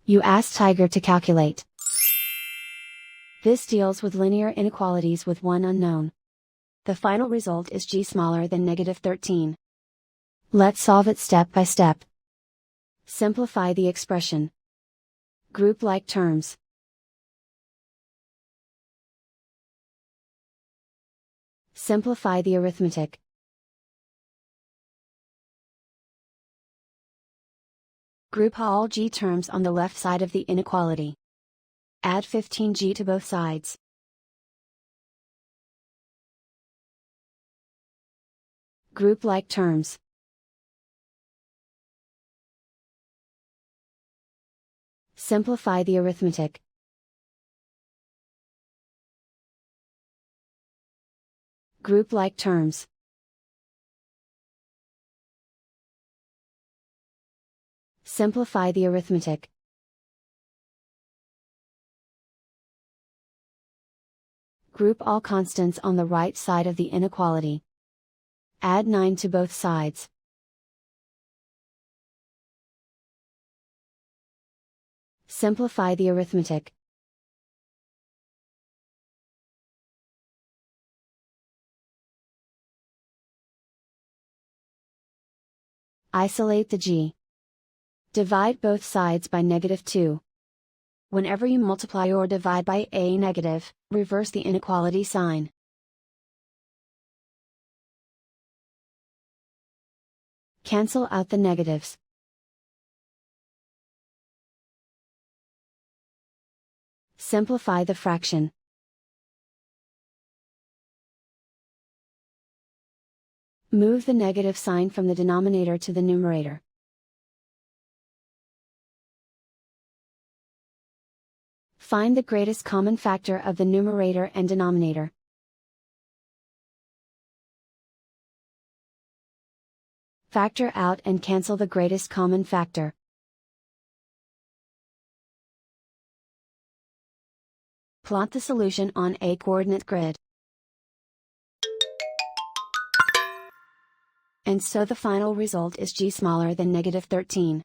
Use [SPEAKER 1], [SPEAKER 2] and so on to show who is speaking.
[SPEAKER 1] You ask Tiger to calculate. This deals with linear inequalities with one unknown. The final result is g smaller than -13. Let's solve it step by step. Simplify the expression. Group like terms. Simplify the arithmetic. Group all g terms on the left side of the inequality. Add 15g to both sides. Group like terms. Simplify the arithmetic. Group like terms. Simplify the arithmetic. Group all constants on the right side of the inequality. Add 9 to both sides. Simplify the arithmetic. Isolate the g. Divide both sides by -2. Whenever you multiply or divide by a negative, reverse the inequality sign. Cancel out the negatives. Simplify the fraction. Move the negative sign from the denominator to the numerator. Find the greatest common factor of the numerator and denominator. Factor out and cancel the greatest common factor. Plot the solution on a coordinate grid. And so the final result is g smaller than -13.